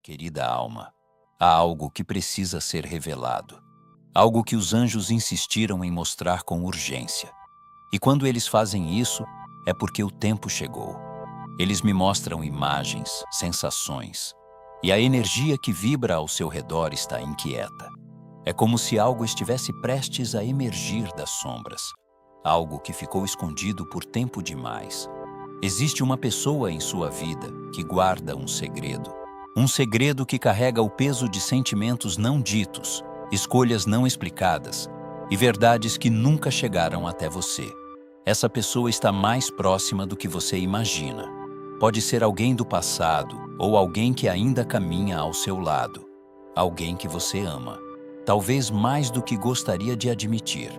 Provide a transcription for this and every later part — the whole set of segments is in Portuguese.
querida alma, há algo que precisa ser revelado. Algo que os anjos insistiram em mostrar com urgência. E quando eles fazem isso, é porque o tempo chegou. Eles me mostram imagens, sensações, e a energia que vibra ao seu redor está inquieta. É como se algo estivesse prestes a emergir das sombras. Algo que ficou escondido por tempo demais. Existe uma pessoa em sua vida que guarda um segredo. Um segredo que carrega o peso de sentimentos não ditos, escolhas não explicadas e verdades que nunca chegaram até você. Essa pessoa está mais próxima do que você imagina. Pode ser alguém do passado ou alguém que ainda caminha ao seu lado. Alguém que você ama, talvez mais do que gostaria de admitir,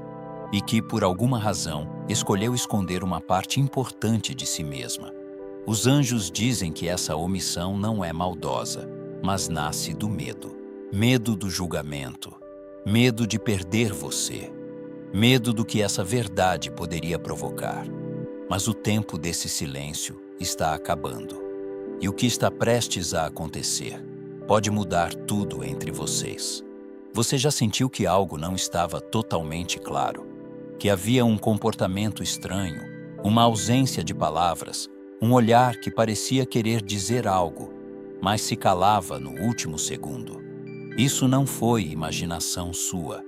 e que, por alguma razão, escolheu esconder uma parte importante de si mesma. Os anjos dizem que essa omissão não é maldosa, mas nasce do medo. Medo do julgamento, medo de perder você, medo do que essa verdade poderia provocar. Mas o tempo desse silêncio está acabando. E o que está prestes a acontecer pode mudar tudo entre vocês. Você já sentiu que algo não estava totalmente claro? Que havia um comportamento estranho, uma ausência de palavras, um olhar que parecia querer dizer algo, mas se calava no último segundo. Isso não foi imaginação sua.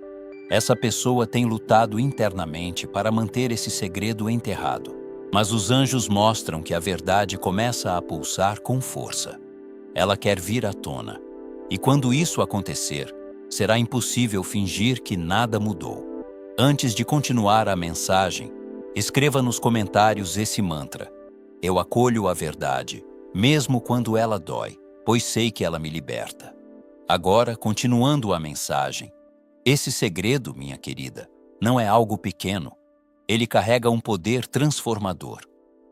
Essa pessoa tem lutado internamente para manter esse segredo enterrado. Mas os anjos mostram que a verdade começa a pulsar com força. Ela quer vir à tona. E quando isso acontecer, será impossível fingir que nada mudou. Antes de continuar a mensagem, escreva nos comentários esse mantra. Eu acolho a verdade, mesmo quando ela dói, pois sei que ela me liberta. Agora, continuando a mensagem, esse segredo, minha querida, não é algo pequeno. Ele carrega um poder transformador.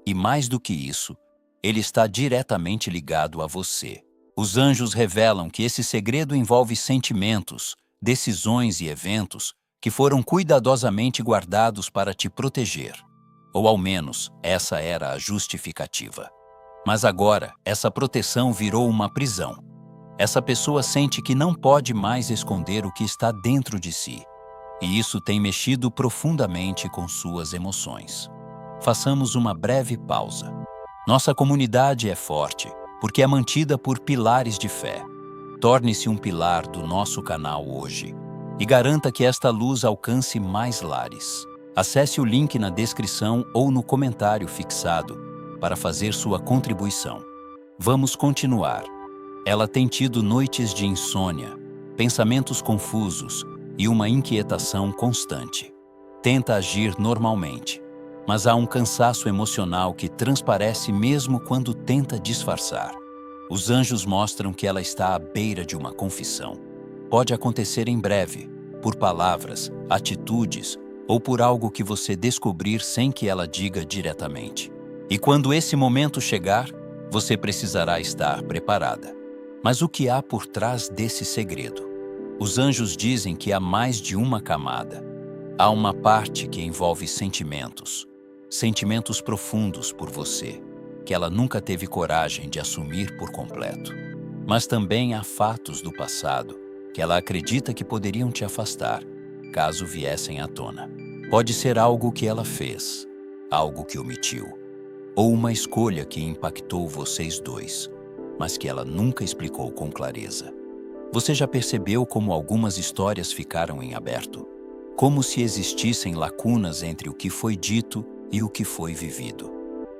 E mais do que isso, ele está diretamente ligado a você. Os anjos revelam que esse segredo envolve sentimentos, decisões e eventos que foram cuidadosamente guardados para te proteger. Ou ao menos, essa era a justificativa. Mas agora, essa proteção virou uma prisão. Essa pessoa sente que não pode mais esconder o que está dentro de si. E isso tem mexido profundamente com suas emoções. Façamos uma breve pausa. Nossa comunidade é forte, porque é mantida por pilares de fé. Torne-se um pilar do nosso canal hoje e garanta que esta luz alcance mais lares. Acesse o link na descrição ou no comentário fixado para fazer sua contribuição. Vamos continuar. Ela tem tido noites de insônia, pensamentos confusos e uma inquietação constante. Tenta agir normalmente, mas há um cansaço emocional que transparece mesmo quando tenta disfarçar. Os anjos mostram que ela está à beira de uma confissão. Pode acontecer em breve, por palavras, atitudes ou por algo que você descobrir sem que ela diga diretamente. E quando esse momento chegar, você precisará estar preparada. Mas o que há por trás desse segredo? Os anjos dizem que há mais de uma camada. Há uma parte que envolve sentimentos profundos por você, que ela nunca teve coragem de assumir por completo. Mas também há fatos do passado que ela acredita que poderiam te afastar, caso viessem à tona. Pode ser algo que ela fez, algo que omitiu, ou uma escolha que impactou vocês dois, mas que ela nunca explicou com clareza. Você já percebeu como algumas histórias ficaram em aberto? Como se existissem lacunas entre o que foi dito e o que foi vivido.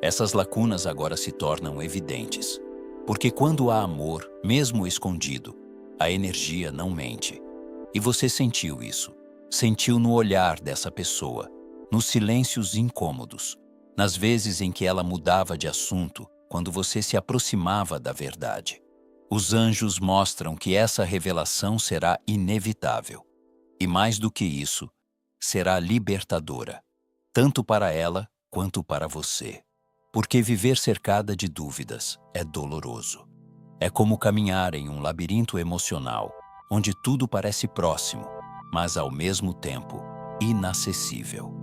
Essas lacunas agora se tornam evidentes, porque quando há amor, mesmo escondido, a energia não mente. E você sentiu isso. Sentiu no olhar dessa pessoa, nos silêncios incômodos, nas vezes em que ela mudava de assunto, quando você se aproximava da verdade. Os anjos mostram que essa revelação será inevitável. E mais do que isso, será libertadora, tanto para ela quanto para você. Porque viver cercada de dúvidas é doloroso. É como caminhar em um labirinto emocional, onde tudo parece próximo, mas ao mesmo tempo inacessível.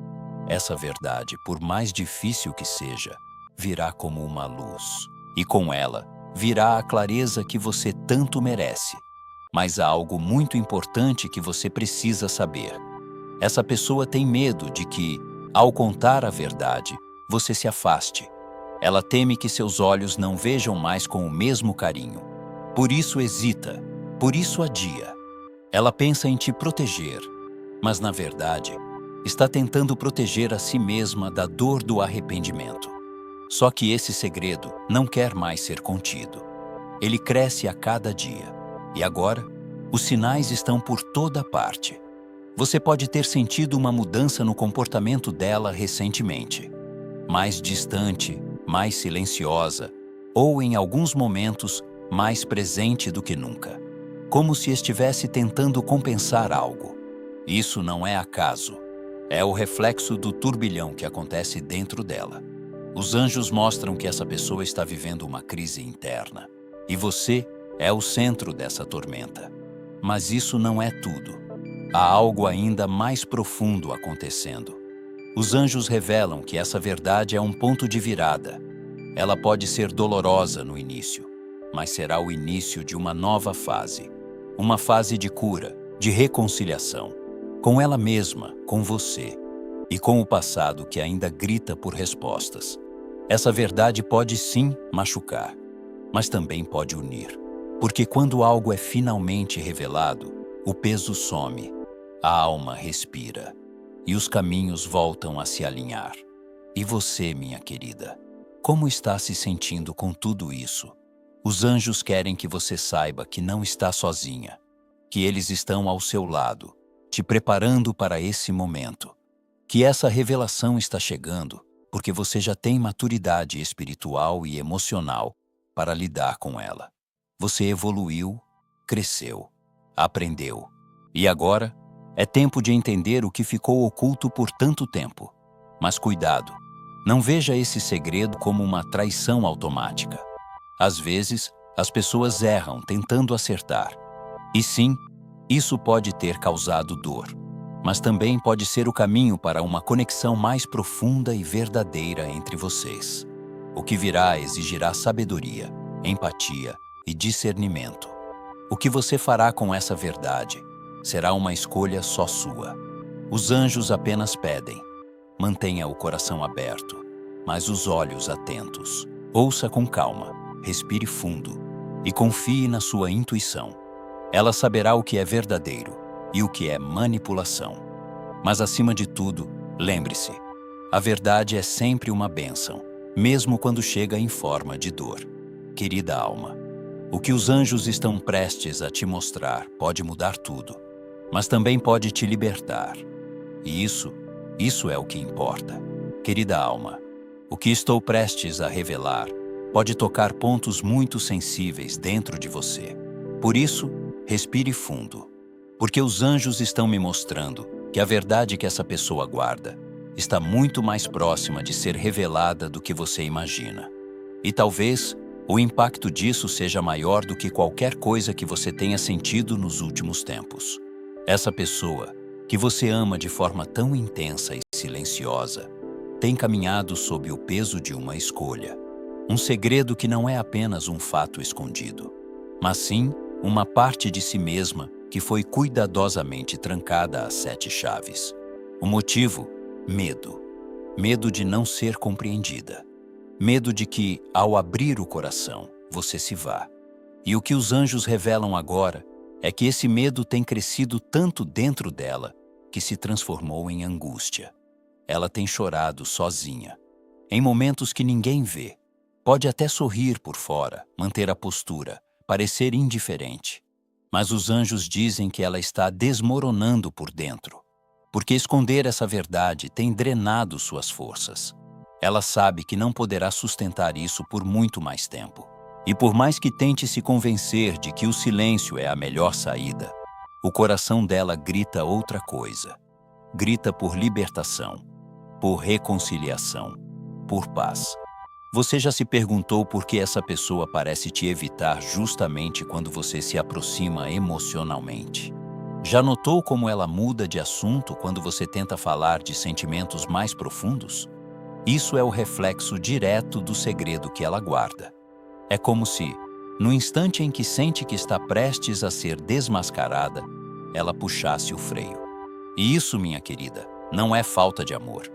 Essa verdade, por mais difícil que seja, virá como uma luz. E com ela, virá a clareza que você tanto merece. Mas há algo muito importante que você precisa saber. Essa pessoa tem medo de que, ao contar a verdade, você se afaste. Ela teme que seus olhos não vejam mais com o mesmo carinho. Por isso hesita, por isso adia. Ela pensa em te proteger, mas na verdade, está tentando proteger a si mesma da dor do arrependimento. Só que esse segredo não quer mais ser contido. Ele cresce a cada dia. E agora, os sinais estão por toda parte. Você pode ter sentido uma mudança no comportamento dela recentemente. Mais distante, mais silenciosa, ou em alguns momentos, mais presente do que nunca. Como se estivesse tentando compensar algo. Isso não é acaso. É o reflexo do turbilhão que acontece dentro dela. Os anjos mostram que essa pessoa está vivendo uma crise interna. E você é o centro dessa tormenta. Mas isso não é tudo. Há algo ainda mais profundo acontecendo. Os anjos revelam que essa verdade é um ponto de virada. Ela pode ser dolorosa no início, mas será o início de uma nova fase. Uma fase de cura, de reconciliação. Com ela mesma, com você. E com o passado que ainda grita por respostas. Essa verdade pode sim machucar, mas também pode unir. Porque quando algo é finalmente revelado, o peso some, a alma respira e os caminhos voltam a se alinhar. E você, minha querida, como está se sentindo com tudo isso? Os anjos querem que você saiba que não está sozinha, que eles estão ao seu lado, te preparando para esse momento, que essa revelação está chegando porque você já tem maturidade espiritual e emocional para lidar com ela. Você evoluiu, cresceu, aprendeu. E agora é tempo de entender o que ficou oculto por tanto tempo. Mas cuidado, não veja esse segredo como uma traição automática. Às vezes, as pessoas erram tentando acertar. E sim, isso pode ter causado dor. Mas também pode ser o caminho para uma conexão mais profunda e verdadeira entre vocês. O que virá exigirá sabedoria, empatia e discernimento. O que você fará com essa verdade será uma escolha só sua. Os anjos apenas pedem: mantenha o coração aberto, mas os olhos atentos. Ouça com calma, respire fundo e confie na sua intuição. Ela saberá o que é verdadeiro e o que é manipulação. Mas acima de tudo, lembre-se, a verdade é sempre uma bênção, mesmo quando chega em forma de dor. Querida alma, o que os anjos estão prestes a te mostrar pode mudar tudo, mas também pode te libertar. E isso é o que importa. Querida alma, o que estou prestes a revelar pode tocar pontos muito sensíveis dentro de você. Por isso, respire fundo. Porque os anjos estão me mostrando que a verdade que essa pessoa guarda está muito mais próxima de ser revelada do que você imagina. E talvez o impacto disso seja maior do que qualquer coisa que você tenha sentido nos últimos tempos. Essa pessoa, que você ama de forma tão intensa e silenciosa, tem caminhado sob o peso de uma escolha. Um segredo que não é apenas um fato escondido, mas sim uma parte de si mesma que foi cuidadosamente trancada às 7 chaves. O motivo? Medo. Medo de não ser compreendida. Medo de que, ao abrir o coração, você se vá. E o que os anjos revelam agora é que esse medo tem crescido tanto dentro dela que se transformou em angústia. Ela tem chorado sozinha, em momentos que ninguém vê. Pode até sorrir por fora, manter a postura, parecer indiferente. Mas os anjos dizem que ela está desmoronando por dentro, porque esconder essa verdade tem drenado suas forças. Ela sabe que não poderá sustentar isso por muito mais tempo. E por mais que tente se convencer de que o silêncio é a melhor saída, o coração dela grita outra coisa. Grita por libertação, por reconciliação, por paz. Você já se perguntou por que essa pessoa parece te evitar justamente quando você se aproxima emocionalmente? Já notou como ela muda de assunto quando você tenta falar de sentimentos mais profundos? Isso é o reflexo direto do segredo que ela guarda. É como se, no instante em que sente que está prestes a ser desmascarada, ela puxasse o freio. E isso, minha querida, não é falta de amor.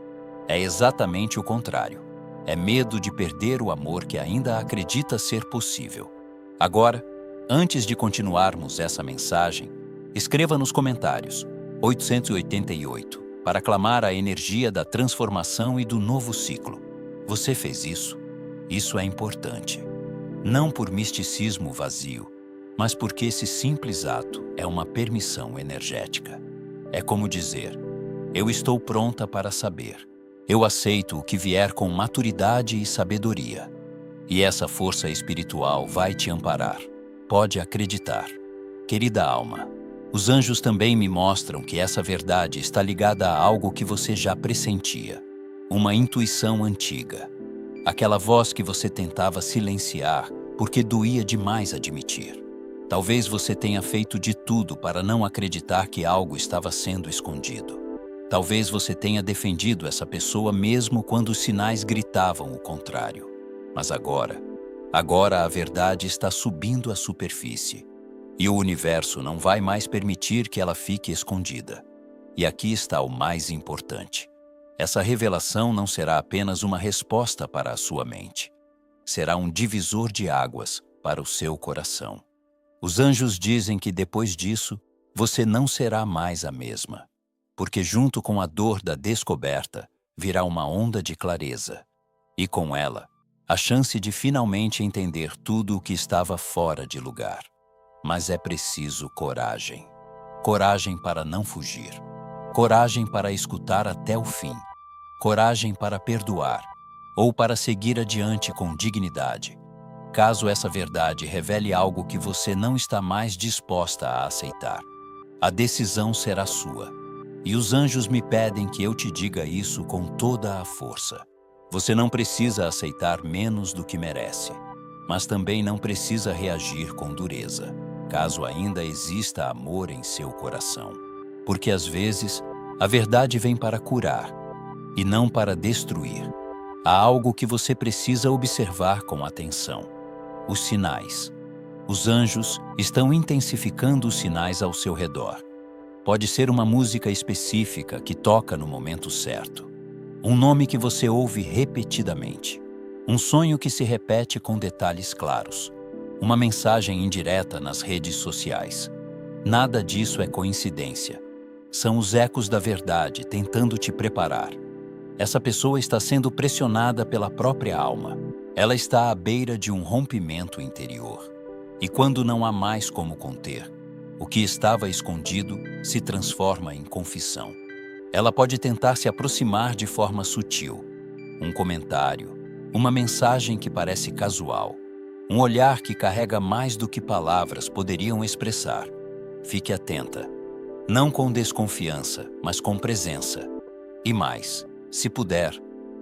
É exatamente o contrário. É medo de perder o amor que ainda acredita ser possível. Agora, antes de continuarmos essa mensagem, escreva nos comentários 888 para clamar a energia da transformação e do novo ciclo. Você fez isso? Isso é importante. Não por misticismo vazio, mas porque esse simples ato é uma permissão energética. É como dizer: eu estou pronta para saber. Eu aceito o que vier com maturidade e sabedoria. E essa força espiritual vai te amparar. Pode acreditar. Querida alma, os anjos também me mostram que essa verdade está ligada a algo que você já pressentia. Uma intuição antiga. Aquela voz que você tentava silenciar porque doía demais admitir. Talvez você tenha feito de tudo para não acreditar que algo estava sendo escondido. Talvez você tenha defendido essa pessoa mesmo quando os sinais gritavam o contrário. Mas agora a verdade está subindo à superfície. E o universo não vai mais permitir que ela fique escondida. E aqui está o mais importante. Essa revelação não será apenas uma resposta para a sua mente. Será um divisor de águas para o seu coração. Os anjos dizem que depois disso, você não será mais a mesma. Porque junto com a dor da descoberta, virá uma onda de clareza. E com ela, a chance de finalmente entender tudo o que estava fora de lugar. Mas é preciso coragem. Coragem para não fugir. Coragem para escutar até o fim. Coragem para perdoar. Ou para seguir adiante com dignidade. Caso essa verdade revele algo que você não está mais disposta a aceitar. A decisão será sua. E os anjos me pedem que eu te diga isso com toda a força. Você não precisa aceitar menos do que merece, mas também não precisa reagir com dureza, caso ainda exista amor em seu coração. Porque às vezes, a verdade vem para curar, e não para destruir. Há algo que você precisa observar com atenção. Os sinais. Os anjos estão intensificando os sinais ao seu redor. Pode ser uma música específica que toca no momento certo. Um nome que você ouve repetidamente. Um sonho que se repete com detalhes claros. Uma mensagem indireta nas redes sociais. Nada disso é coincidência. São os ecos da verdade tentando te preparar. Essa pessoa está sendo pressionada pela própria alma. Ela está à beira de um rompimento interior. E quando não há mais como conter, o que estava escondido se transforma em confissão. Ela pode tentar se aproximar de forma sutil. Um comentário, uma mensagem que parece casual, um olhar que carrega mais do que palavras poderiam expressar. Fique atenta. Não com desconfiança, mas com presença. E mais, se puder,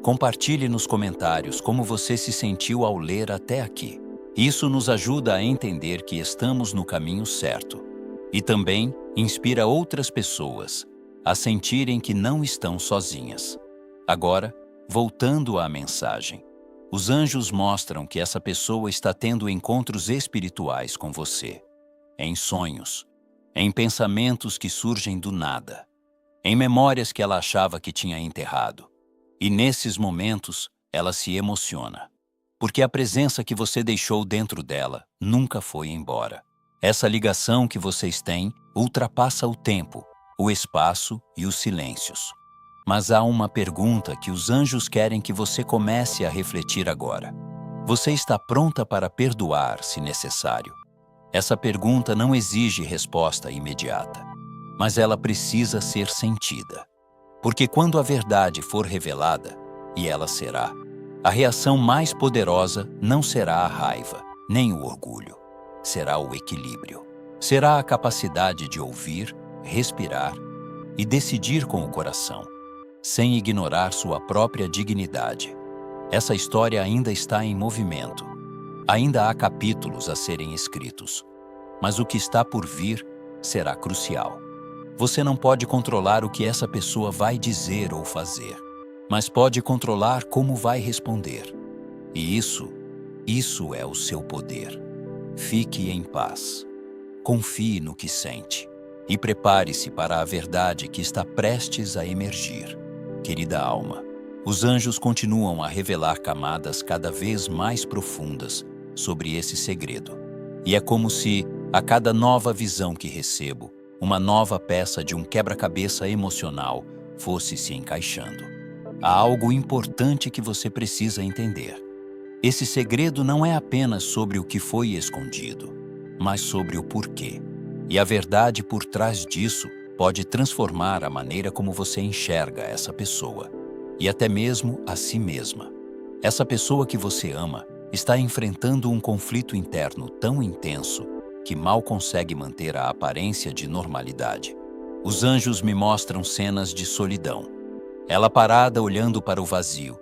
compartilhe nos comentários como você se sentiu ao ler até aqui. Isso nos ajuda a entender que estamos no caminho certo. E também inspira outras pessoas a sentirem que não estão sozinhas. Agora, voltando à mensagem, os anjos mostram que essa pessoa está tendo encontros espirituais com você. Em sonhos, em pensamentos que surgem do nada, em memórias que ela achava que tinha enterrado. E nesses momentos, ela se emociona. Porque a presença que você deixou dentro dela nunca foi embora. Essa ligação que vocês têm ultrapassa o tempo, o espaço e os silêncios. Mas há uma pergunta que os anjos querem que você comece a refletir agora. Você está pronta para perdoar, se necessário? Essa pergunta não exige resposta imediata, mas ela precisa ser sentida. Porque quando a verdade for revelada, e ela será, a reação mais poderosa não será a raiva, nem o orgulho. Será o equilíbrio. Será a capacidade de ouvir, respirar e decidir com o coração, sem ignorar sua própria dignidade. Essa história ainda está em movimento. Ainda há capítulos a serem escritos. Mas o que está por vir será crucial. Você não pode controlar o que essa pessoa vai dizer ou fazer, mas pode controlar como vai responder. E isso é o seu poder. fique em paz. Confie no que sente e prepare-se para a verdade que está prestes a emergir. Querida alma, os anjos continuam a revelar camadas cada vez mais profundas sobre esse segredo. E é como se, a cada nova visão que recebo, uma nova peça de um quebra-cabeça emocional fosse se encaixando. Há algo importante que você precisa entender. Esse segredo não é apenas sobre o que foi escondido, mas sobre o porquê. E a verdade por trás disso pode transformar a maneira como você enxerga essa pessoa, e até mesmo a si mesma. Essa pessoa que você ama está enfrentando um conflito interno tão intenso que mal consegue manter a aparência de normalidade. Os anjos me mostram cenas de solidão. Ela parada olhando para o vazio,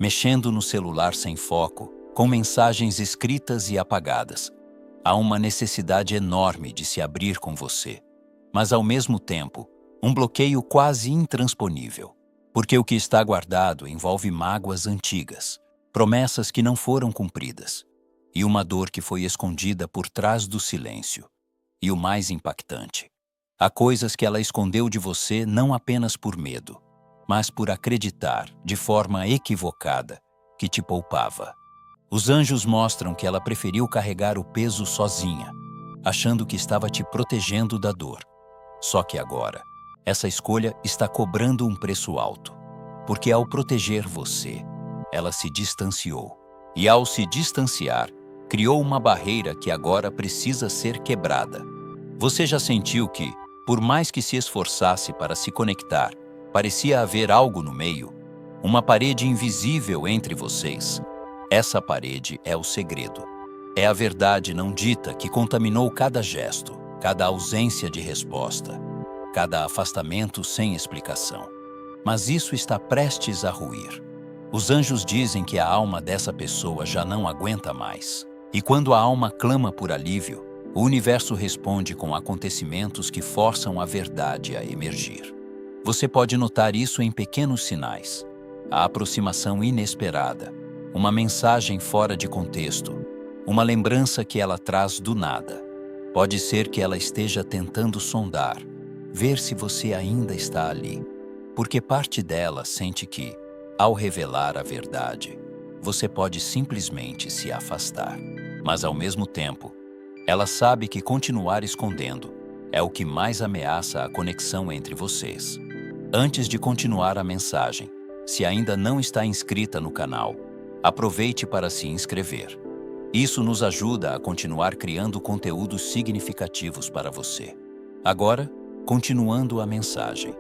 mexendo no celular sem foco, com mensagens escritas e apagadas. Há uma necessidade enorme de se abrir com você, mas ao mesmo tempo, um bloqueio quase intransponível, porque o que está guardado envolve mágoas antigas, promessas que não foram cumpridas, e uma dor que foi escondida por trás do silêncio. E o mais impactante, há coisas que ela escondeu de você não apenas por medo, mas por acreditar, de forma equivocada, que te poupava. Os anjos mostram que ela preferiu carregar o peso sozinha, achando que estava te protegendo da dor. Só que agora, essa escolha está cobrando um preço alto, porque ao proteger você, ela se distanciou. E ao se distanciar, criou uma barreira que agora precisa ser quebrada. Você já sentiu que, por mais que se esforçasse para se conectar, parecia haver algo no meio, uma parede invisível entre vocês? Essa parede é o segredo. É a verdade não dita que contaminou cada gesto, cada ausência de resposta, cada afastamento sem explicação. Mas isso está prestes a ruir. Os anjos dizem que a alma dessa pessoa já não aguenta mais. E quando a alma clama por alívio, o universo responde com acontecimentos que forçam a verdade a emergir. Você pode notar isso em pequenos sinais: a aproximação inesperada, uma mensagem fora de contexto, uma lembrança que ela traz do nada. Pode ser que ela esteja tentando sondar, ver se você ainda está ali, porque parte dela sente que, ao revelar a verdade, você pode simplesmente se afastar. Mas, ao mesmo tempo, ela sabe que continuar escondendo é o que mais ameaça a conexão entre vocês. Antes de continuar a mensagem, se ainda não está inscrita no canal, aproveite para se inscrever. Isso nos ajuda a continuar criando conteúdos significativos para você. Agora, continuando a mensagem,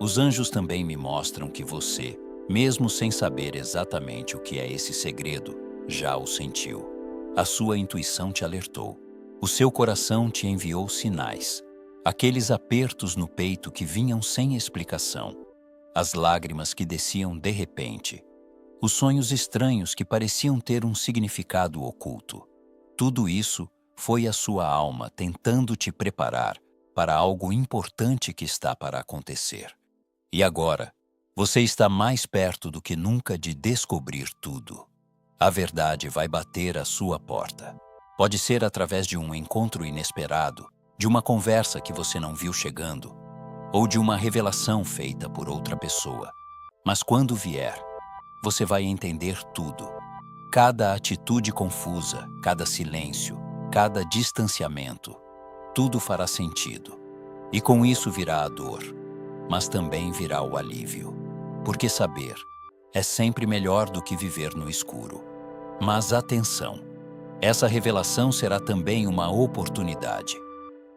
os anjos também me mostram que você, mesmo sem saber exatamente o que é esse segredo, já o sentiu. A sua intuição te alertou. O seu coração te enviou sinais. Aqueles apertos no peito que vinham sem explicação. As lágrimas que desciam de repente. Os sonhos estranhos que pareciam ter um significado oculto. Tudo isso foi a sua alma tentando te preparar para algo importante que está para acontecer. E agora, você está mais perto do que nunca de descobrir tudo. A verdade vai bater à sua porta. Pode ser através de um encontro inesperado, de uma conversa que você não viu chegando, ou de uma revelação feita por outra pessoa. Mas quando vier, você vai entender tudo. Cada atitude confusa, cada silêncio, cada distanciamento, tudo fará sentido. E com isso virá a dor, mas também virá o alívio. Porque saber é sempre melhor do que viver no escuro. Mas atenção, essa revelação será também uma oportunidade.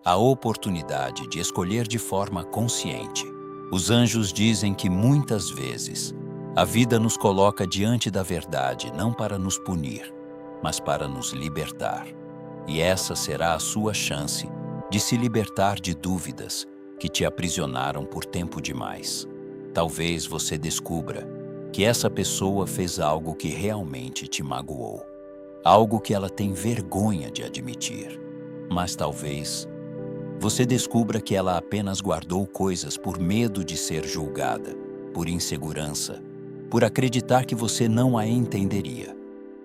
A oportunidade de escolher de forma consciente. Os anjos dizem que muitas vezes a vida nos coloca diante da verdade não para nos punir, mas para nos libertar. E essa será a sua chance de se libertar de dúvidas que te aprisionaram por tempo demais. Talvez você descubra que essa pessoa fez algo que realmente te magoou. Algo que ela tem vergonha de admitir. Mas talvez você descubra que ela apenas guardou coisas por medo de ser julgada, por insegurança, por acreditar que você não a entenderia.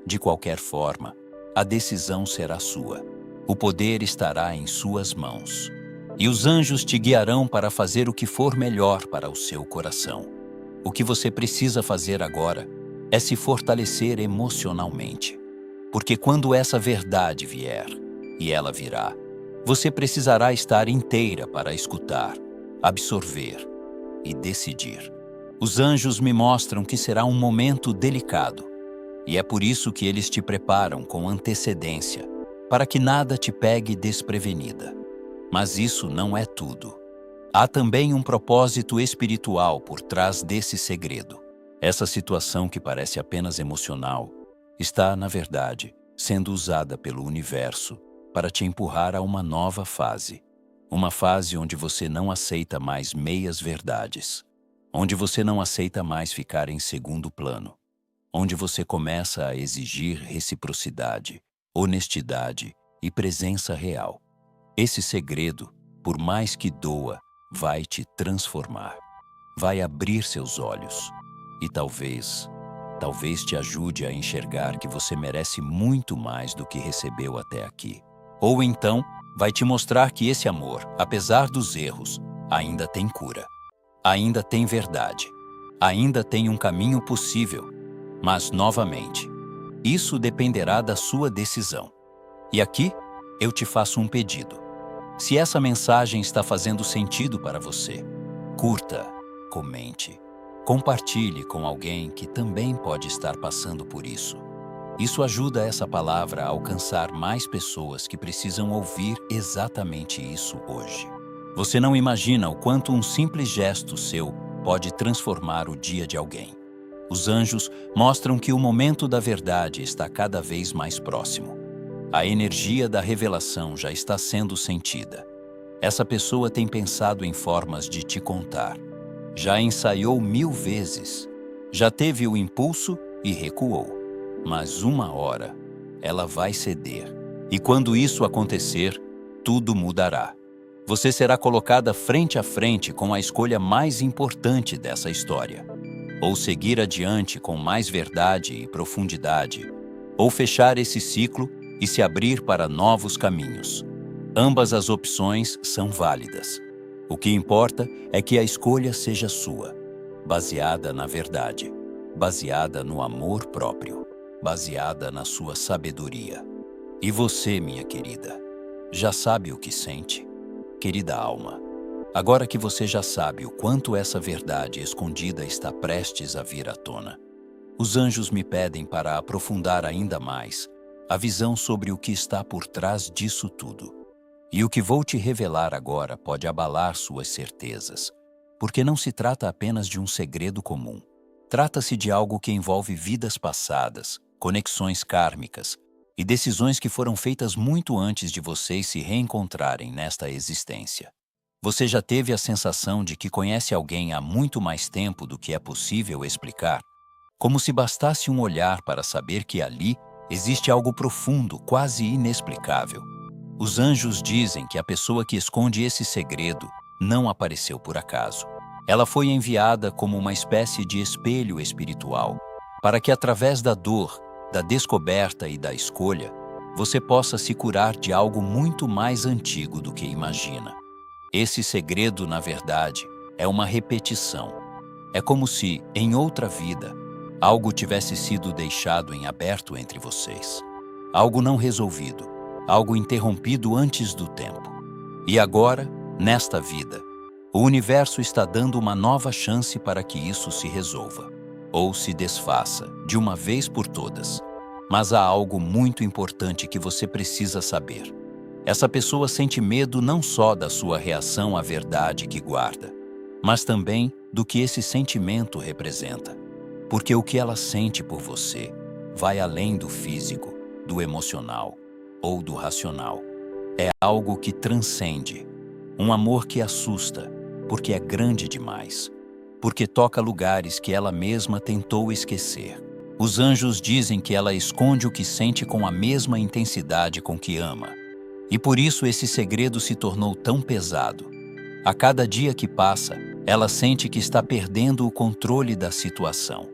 De qualquer forma, a decisão será sua. O poder estará em suas mãos. E os anjos te guiarão para fazer o que for melhor para o seu coração. O que você precisa fazer agora é se fortalecer emocionalmente. Porque quando essa verdade vier, e ela virá, você precisará estar inteira para escutar, absorver e decidir. Os anjos me mostram que será um momento delicado, e é por isso que eles te preparam com antecedência, para que nada te pegue desprevenida. Mas isso não é tudo. Há também um propósito espiritual por trás desse segredo. Essa situação que parece apenas emocional está, na verdade, sendo usada pelo universo para te empurrar a uma nova fase. Uma fase onde você não aceita mais meias verdades, onde você não aceita mais ficar em segundo plano, onde você começa a exigir reciprocidade, honestidade e presença real. Esse segredo, por mais que doa, vai te transformar. Vai abrir seus olhos e talvez te ajude a enxergar que você merece muito mais do que recebeu até aqui. Ou então, vai te mostrar que esse amor, apesar dos erros, ainda tem cura. Ainda tem verdade. Ainda tem um caminho possível. Mas, novamente, isso dependerá da sua decisão. E aqui, eu te faço um pedido. Se essa mensagem está fazendo sentido para você, curta, comente, compartilhe com alguém que também pode estar passando por isso. Isso ajuda essa palavra a alcançar mais pessoas que precisam ouvir exatamente isso hoje. Você não imagina o quanto um simples gesto seu pode transformar o dia de alguém. Os anjos mostram que o momento da verdade está cada vez mais próximo. A energia da revelação já está sendo sentida. Essa pessoa tem pensado em formas de te contar. Já ensaiou 1000 vezes. Já teve o impulso e recuou. Mas uma hora, ela vai ceder. E quando isso acontecer, tudo mudará. Você será colocada frente a frente com a escolha mais importante dessa história. Ou seguir adiante com mais verdade e profundidade, ou fechar esse ciclo e se abrir para novos caminhos. Ambas as opções são válidas. O que importa é que a escolha seja sua, baseada na verdade, baseada no amor próprio, baseada na sua sabedoria. E você, minha querida, já sabe o que sente? Querida alma, agora que você já sabe o quanto essa verdade escondida está prestes a vir à tona, os anjos me pedem para aprofundar ainda mais a visão sobre o que está por trás disso tudo. E o que vou te revelar agora pode abalar suas certezas, porque não se trata apenas de um segredo comum. Trata-se de algo que envolve vidas passadas, conexões kármicas e decisões que foram feitas muito antes de vocês se reencontrarem nesta existência. Você já teve a sensação de que conhece alguém há muito mais tempo do que é possível explicar? Como se bastasse um olhar para saber que ali existe algo profundo, quase inexplicável. Os anjos dizem que a pessoa que esconde esse segredo não apareceu por acaso. Ela foi enviada como uma espécie de espelho espiritual, para que através da dor, da descoberta e da escolha, você possa se curar de algo muito mais antigo do que imagina. Esse segredo, na verdade, é uma repetição. É como se, em outra vida, algo tivesse sido deixado em aberto entre vocês. Algo não resolvido, algo interrompido antes do tempo. E agora, nesta vida, o universo está dando uma nova chance para que isso se resolva, ou se desfaça, de uma vez por todas. Mas há algo muito importante que você precisa saber. Essa pessoa sente medo não só da sua reação à verdade que guarda, mas também do que esse sentimento representa. Porque o que ela sente por você vai além do físico, do emocional ou do racional. É algo que transcende, um amor que assusta, porque é grande demais, porque toca lugares que ela mesma tentou esquecer. Os anjos dizem que ela esconde o que sente com a mesma intensidade com que ama. E por isso esse segredo se tornou tão pesado. A cada dia que passa, ela sente que está perdendo o controle da situação.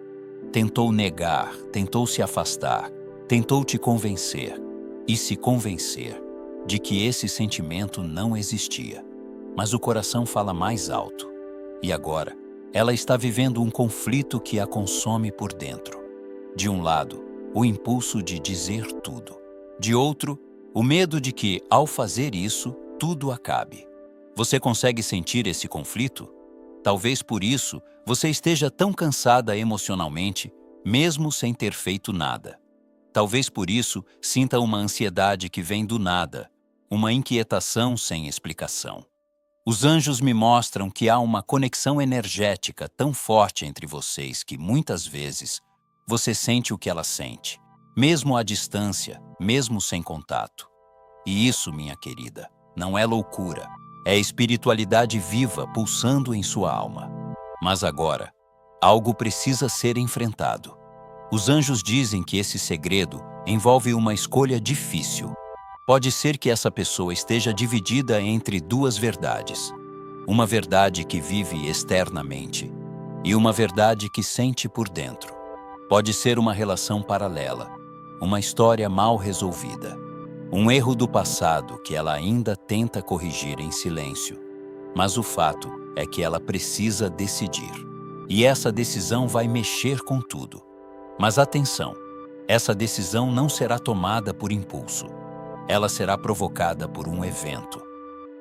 Tentou negar, tentou se afastar, tentou te convencer e se convencer. de que esse sentimento não existia. Mas o coração fala mais alto. E agora, ela está vivendo um conflito que a consome por dentro. De um lado, o impulso de dizer tudo. De outro, o medo de que, ao fazer isso, tudo acabe. Você consegue sentir esse conflito? Talvez por isso você esteja tão cansada emocionalmente, mesmo sem ter feito nada. Talvez por isso sinta uma ansiedade que vem do nada, uma inquietação sem explicação. Os anjos me mostram que há uma conexão energética tão forte entre vocês que muitas vezes você sente o que ela sente, mesmo à distância, mesmo sem contato. E isso, minha querida, não é loucura, é espiritualidade viva pulsando em sua alma. Mas agora, algo precisa ser enfrentado. Os anjos dizem que esse segredo envolve uma escolha difícil. Pode ser que essa pessoa esteja dividida entre duas verdades. Uma verdade que vive externamente e uma verdade que sente por dentro. Pode ser uma relação paralela, uma história mal resolvida, um erro do passado que ela ainda tenta corrigir em silêncio. Mas o fato é que ela precisa decidir. E essa decisão vai mexer com tudo. Mas atenção, essa decisão não será tomada por impulso. Ela será provocada por um evento,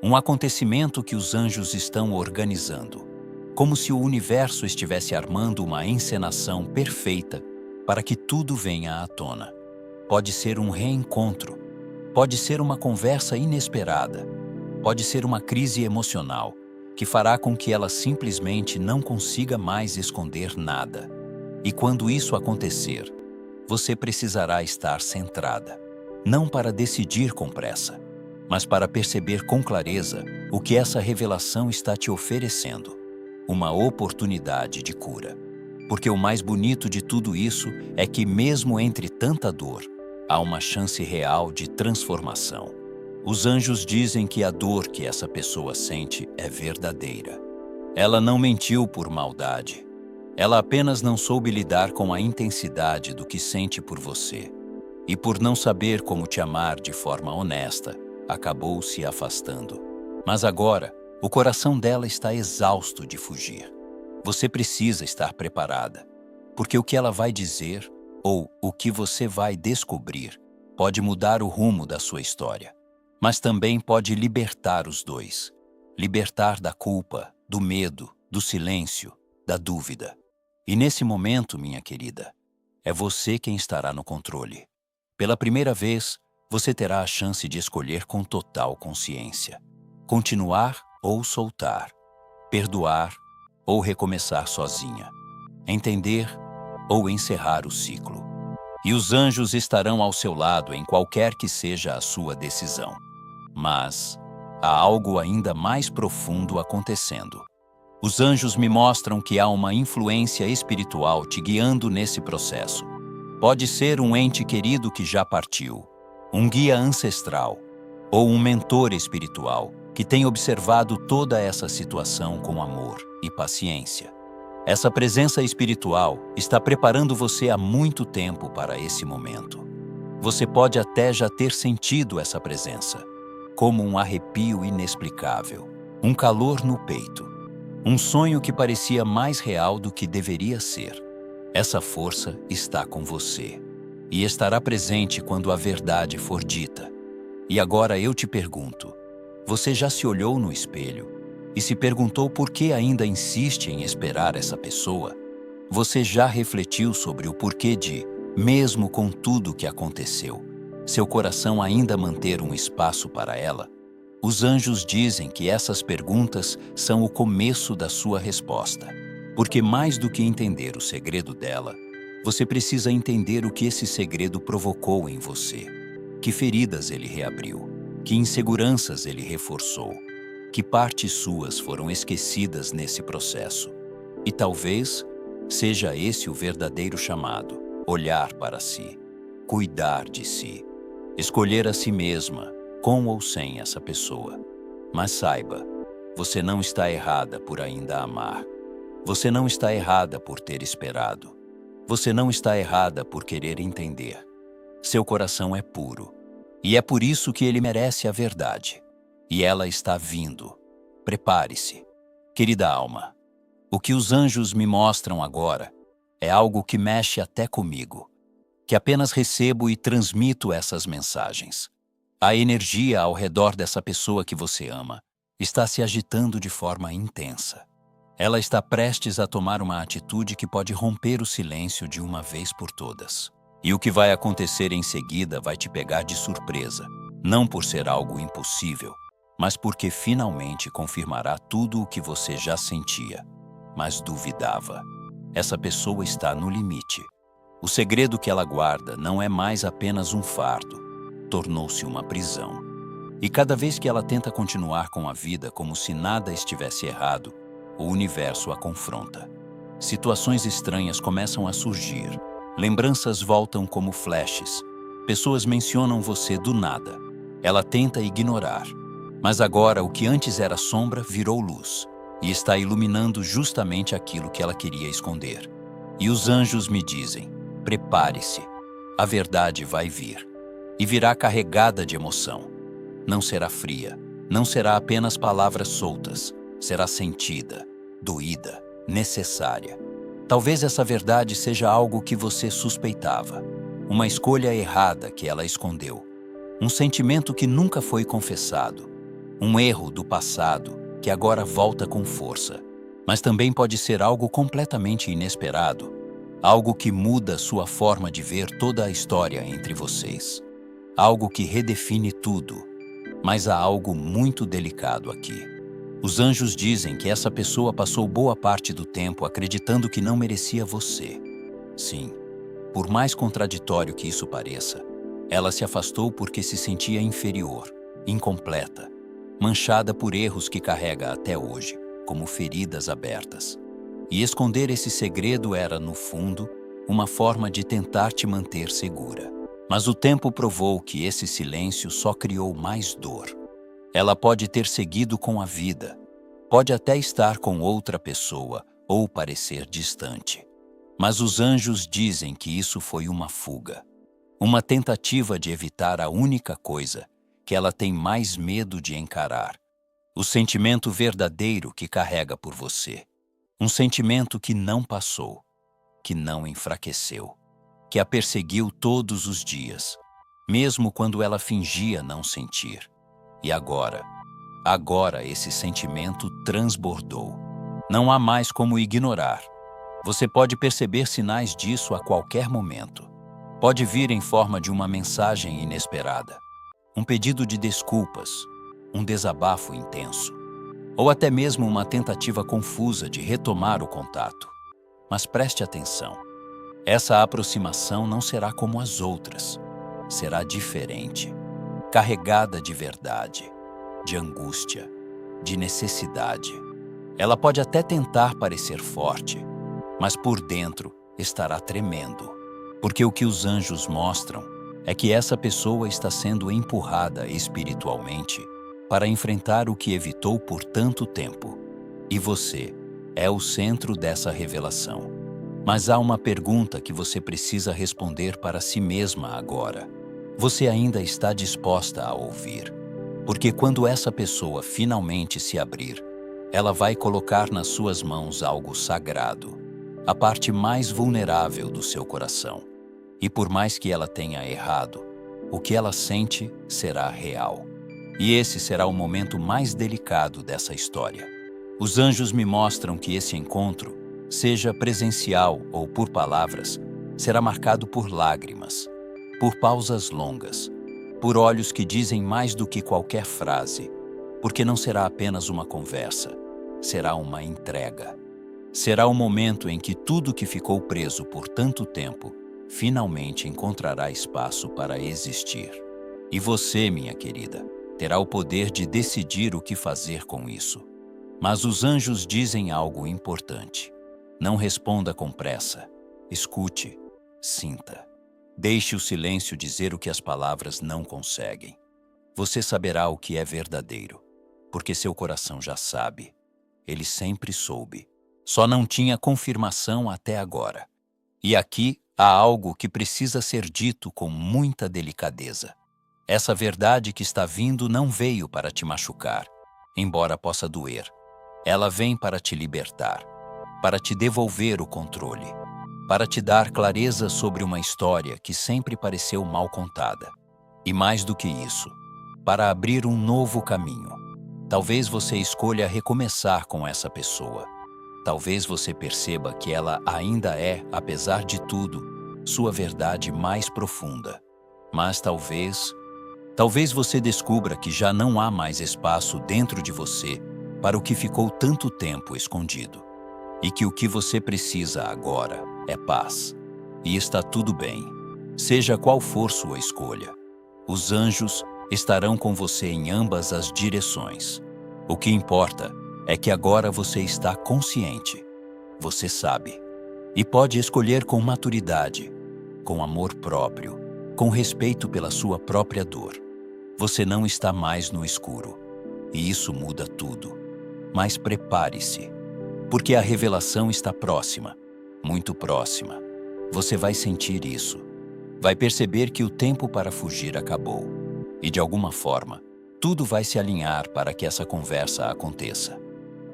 um acontecimento que os anjos estão organizando, como se o universo estivesse armando uma encenação perfeita para que tudo venha à tona. Pode ser um reencontro, pode ser uma conversa inesperada, pode ser uma crise emocional que fará com que ela simplesmente não consiga mais esconder nada. E quando isso acontecer, você precisará estar centrada. Não para decidir com pressa, mas para perceber com clareza o que essa revelação está te oferecendo. Uma oportunidade de cura. Porque o mais bonito de tudo isso é que, mesmo entre tanta dor, há uma chance real de transformação. Os anjos dizem que a dor que essa pessoa sente é verdadeira. Ela não mentiu por maldade. Ela apenas não soube lidar com a intensidade do que sente por você. E por não saber como te amar de forma honesta, acabou se afastando. Mas agora, o coração dela está exausto de fugir. Você precisa estar preparada, porque o que ela vai dizer, ou o que você vai descobrir, pode mudar o rumo da sua história. Mas também pode libertar os dois. Libertar da culpa, do medo, do silêncio, da dúvida. E nesse momento, minha querida, é você quem estará no controle. Pela primeira vez, você terá a chance de escolher com total consciência. Continuar ou soltar. Perdoar ou recomeçar sozinha. Entender ou encerrar o ciclo. E os anjos estarão ao seu lado em qualquer que seja a sua decisão. Mas há algo ainda mais profundo acontecendo. Os anjos me mostram que há uma influência espiritual te guiando nesse processo. Pode ser um ente querido que já partiu, um guia ancestral ou um mentor espiritual que tem observado toda essa situação com amor e paciência. Essa presença espiritual está preparando você há muito tempo para esse momento. Você pode até já ter sentido essa presença, como um arrepio inexplicável, um calor no peito, um sonho que parecia mais real do que deveria ser. Essa força está com você e estará presente quando a verdade for dita. E agora eu te pergunto, você já se olhou no espelho e se perguntou por que ainda insiste em esperar essa pessoa? Você já refletiu sobre o porquê de, mesmo com tudo o que aconteceu, seu coração ainda manter um espaço para ela? Os anjos dizem que essas perguntas são o começo da sua resposta. Porque mais do que entender o segredo dela, você precisa entender o que esse segredo provocou em você. Que feridas ele reabriu, que inseguranças ele reforçou, que partes suas foram esquecidas nesse processo. E talvez seja esse o verdadeiro chamado: olhar para si, cuidar de si, escolher a si mesma, com ou sem essa pessoa. Mas saiba, você não está errada por ainda amar. Você não está errada por ter esperado. Você não está errada por querer entender. Seu coração é puro. E é por isso que ele merece a verdade. E ela está vindo. Prepare-se. Querida alma, o que os anjos me mostram agora é algo que mexe até comigo, que apenas recebo e transmito essas mensagens. A energia ao redor dessa pessoa que você ama está se agitando de forma intensa. Ela está prestes a tomar uma atitude que pode romper o silêncio de uma vez por todas. E o que vai acontecer em seguida vai te pegar de surpresa, não por ser algo impossível, mas porque finalmente confirmará tudo o que você já sentia, mas duvidava. Essa pessoa está no limite. O segredo que ela guarda não é mais apenas um fardo, tornou-se uma prisão. E cada vez que ela tenta continuar com a vida como se nada estivesse errado, o universo a confronta. Situações estranhas começam a surgir. Lembranças voltam como flashes. Pessoas mencionam você do nada. Ela tenta ignorar. Mas agora o que antes era sombra virou luz e está iluminando justamente aquilo que ela queria esconder. E os anjos me dizem: prepare-se. A verdade vai vir. E virá carregada de emoção. Não será fria. Não será apenas palavras soltas. Será sentida, doída, necessária. Talvez essa verdade seja algo que você suspeitava. Uma escolha errada que ela escondeu. Um sentimento que nunca foi confessado. Um erro do passado que agora volta com força. Mas também pode ser algo completamente inesperado. Algo que muda sua forma de ver toda a história entre vocês. Algo que redefine tudo. Mas há algo muito delicado aqui. Os anjos dizem que essa pessoa passou boa parte do tempo acreditando que não merecia você. Sim, por mais contraditório que isso pareça, ela se afastou porque se sentia inferior, incompleta, manchada por erros que carrega até hoje, como feridas abertas. E esconder esse segredo era, no fundo, uma forma de tentar te manter segura. Mas o tempo provou que esse silêncio só criou mais dor. Ela pode ter seguido com a vida, pode até estar com outra pessoa ou parecer distante. Mas os anjos dizem que isso foi uma fuga, uma tentativa de evitar a única coisa que ela tem mais medo de encarar, o sentimento verdadeiro que carrega por você. Um sentimento que não passou, que não enfraqueceu, que a perseguiu todos os dias, mesmo quando ela fingia não sentir. E agora esse sentimento transbordou. Não há mais como ignorar. Você pode perceber sinais disso a qualquer momento. Pode vir em forma de uma mensagem inesperada, um pedido de desculpas, um desabafo intenso, ou até mesmo uma tentativa confusa de retomar o contato. Mas preste atenção. Essa aproximação não será como as outras. Será diferente, carregada de verdade, de angústia, de necessidade. Ela pode até tentar parecer forte, mas por dentro estará tremendo, porque o que os anjos mostram é que essa pessoa está sendo empurrada espiritualmente para enfrentar o que evitou por tanto tempo. E você é o centro dessa revelação. Mas há uma pergunta que você precisa responder para si mesma agora. Você ainda está disposta a ouvir? Porque quando essa pessoa finalmente se abrir, ela vai colocar nas suas mãos algo sagrado, a parte mais vulnerável do seu coração. E por mais que ela tenha errado, o que ela sente será real. E esse será o momento mais delicado dessa história. Os anjos me mostram que esse encontro, seja presencial ou por palavras, será marcado por lágrimas, por pausas longas, por olhos que dizem mais do que qualquer frase, porque não será apenas uma conversa, será uma entrega. Será o momento em que tudo que ficou preso por tanto tempo finalmente encontrará espaço para existir. E você, minha querida, terá o poder de decidir o que fazer com isso. Mas os anjos dizem algo importante. Não responda com pressa. Escute, sinta. Deixe o silêncio dizer o que as palavras não conseguem. Você saberá o que é verdadeiro, porque seu coração já sabe. Ele sempre soube. Só não tinha confirmação até agora. E aqui há algo que precisa ser dito com muita delicadeza. Essa verdade que está vindo não veio para te machucar, embora possa doer. Ela vem para te libertar, para te devolver o controle, para te dar clareza sobre uma história que sempre pareceu mal contada. E mais do que isso, para abrir um novo caminho. Talvez você escolha recomeçar com essa pessoa. Talvez você perceba que ela ainda é, apesar de tudo, sua verdade mais profunda. Mas talvez você descubra que já não há mais espaço dentro de você para o que ficou tanto tempo escondido. E que o que você precisa agora é paz. E está tudo bem, seja qual for sua escolha. Os anjos estarão com você em ambas as direções. O que importa é que agora você está consciente. Você sabe. E pode escolher com maturidade, com amor próprio, com respeito pela sua própria dor. Você não está mais no escuro. E isso muda tudo. Mas prepare-se, porque a revelação está próxima, muito próxima. Você vai sentir isso. Vai perceber que o tempo para fugir acabou. E de alguma forma, tudo vai se alinhar para que essa conversa aconteça.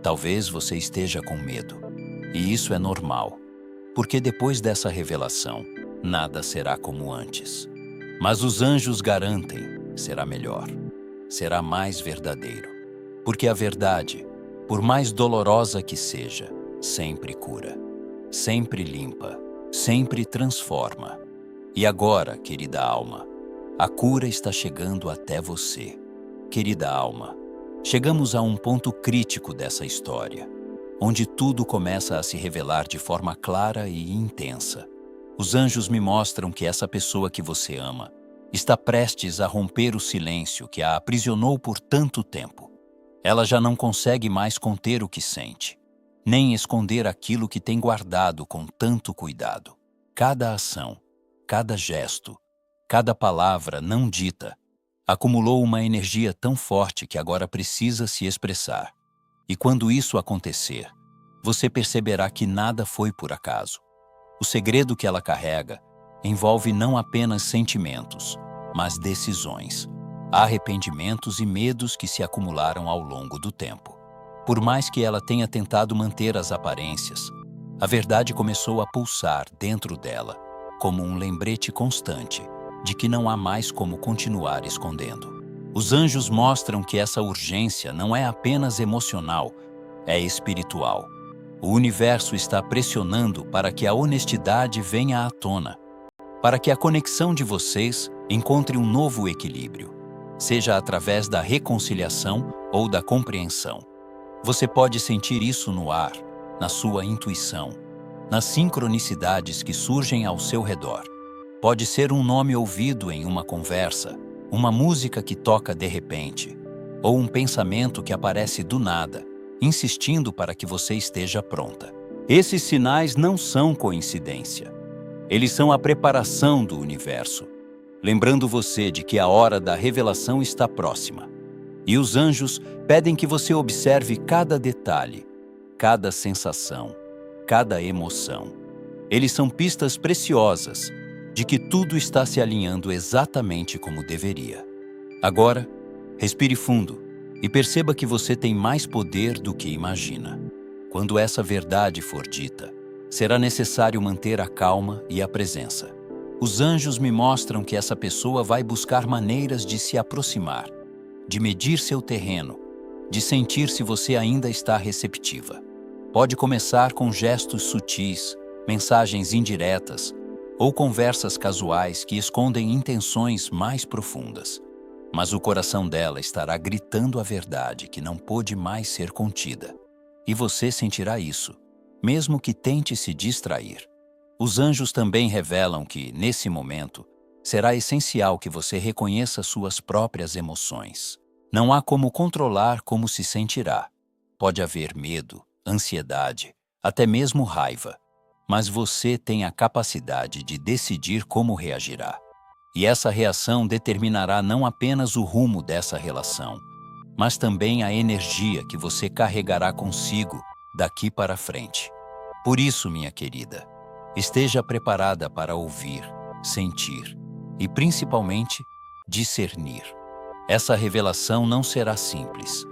Talvez você esteja com medo. E isso é normal, porque depois dessa revelação, nada será como antes. Mas os anjos garantem, será melhor. Será mais verdadeiro. Porque a verdade, por mais dolorosa que seja, sempre cura. Sempre limpa. Sempre transforma. E agora, querida alma, a cura está chegando até você. Querida alma, chegamos a um ponto crítico dessa história, onde tudo começa a se revelar de forma clara e intensa. Os anjos me mostram que essa pessoa que você ama está prestes a romper o silêncio que a aprisionou por tanto tempo. Ela já não consegue mais conter o que sente, nem esconder aquilo que tem guardado com tanto cuidado. Cada ação, cada gesto, cada palavra não dita, acumulou uma energia tão forte que agora precisa se expressar. E quando isso acontecer, você perceberá que nada foi por acaso. O segredo que ela carrega envolve não apenas sentimentos, mas decisões, arrependimentos e medos que se acumularam ao longo do tempo. Por mais que ela tenha tentado manter as aparências, a verdade começou a pulsar dentro dela, como um lembrete constante de que não há mais como continuar escondendo. Os anjos mostram que essa urgência não é apenas emocional, é espiritual. O universo está pressionando para que a honestidade venha à tona, para que a conexão de vocês encontre um novo equilíbrio, seja através da reconciliação ou da compreensão. Você pode sentir isso no ar, na sua intuição, nas sincronicidades que surgem ao seu redor. Pode ser um nome ouvido em uma conversa, uma música que toca de repente, ou um pensamento que aparece do nada, insistindo para que você esteja pronta. Esses sinais não são coincidência. Eles são a preparação do universo, lembrando você de que a hora da revelação está próxima. E os anjos pedem que você observe cada detalhe, cada sensação, cada emoção. Eles são pistas preciosas de que tudo está se alinhando exatamente como deveria. Agora, respire fundo e perceba que você tem mais poder do que imagina. Quando essa verdade for dita, será necessário manter a calma e a presença. Os anjos me mostram que essa pessoa vai buscar maneiras de se aproximar, de medir seu terreno, de sentir se você ainda está receptiva. Pode começar com gestos sutis, mensagens indiretas ou conversas casuais que escondem intenções mais profundas. Mas o coração dela estará gritando a verdade que não pôde mais ser contida. E você sentirá isso, mesmo que tente se distrair. Os anjos também revelam que, nesse momento, será essencial que você reconheça suas próprias emoções. Não há como controlar como se sentirá. Pode haver medo, ansiedade, até mesmo raiva. Mas você tem a capacidade de decidir como reagirá. E essa reação determinará não apenas o rumo dessa relação, mas também a energia que você carregará consigo daqui para frente. Por isso, minha querida, esteja preparada para ouvir, sentir e, principalmente, discernir. Essa revelação não será simples.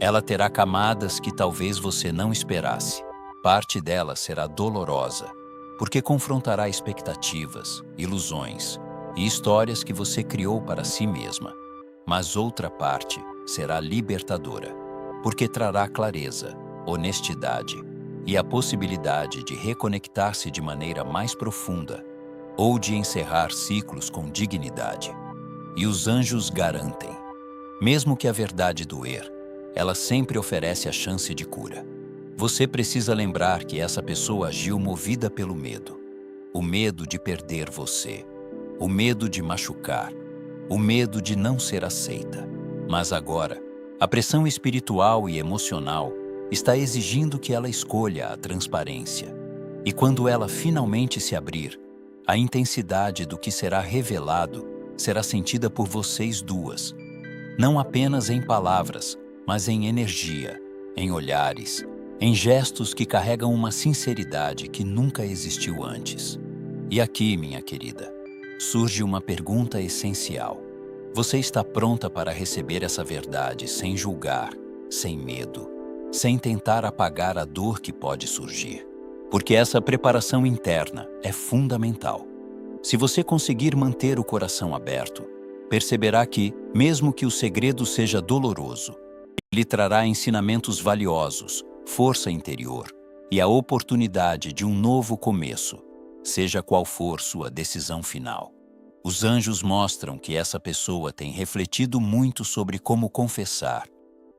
Ela terá camadas que talvez você não esperasse. Parte dela será dolorosa, porque confrontará expectativas, ilusões e histórias que você criou para si mesma. Mas outra parte será libertadora, porque trará clareza, honestidade e a possibilidade de reconectar-se de maneira mais profunda ou de encerrar ciclos com dignidade. E os anjos garantem, mesmo que a verdade doer, ela sempre oferece a chance de cura. Você precisa lembrar que essa pessoa agiu movida pelo medo. O medo de perder você, o medo de machucar, o medo de não ser aceita. Mas agora, a pressão espiritual e emocional está exigindo que ela escolha a transparência. E quando ela finalmente se abrir, a intensidade do que será revelado será sentida por vocês duas, não apenas em palavras, mas em energia, em olhares, em gestos que carregam uma sinceridade que nunca existiu antes. E aqui, minha querida, surge uma pergunta essencial. Você está pronta para receber essa verdade sem julgar, sem medo, sem tentar apagar a dor que pode surgir? Porque essa preparação interna é fundamental. Se você conseguir manter o coração aberto, perceberá que, mesmo que o segredo seja doloroso, ele trará ensinamentos valiosos, força interior e a oportunidade de um novo começo, seja qual for sua decisão final. Os anjos mostram que essa pessoa tem refletido muito sobre como confessar,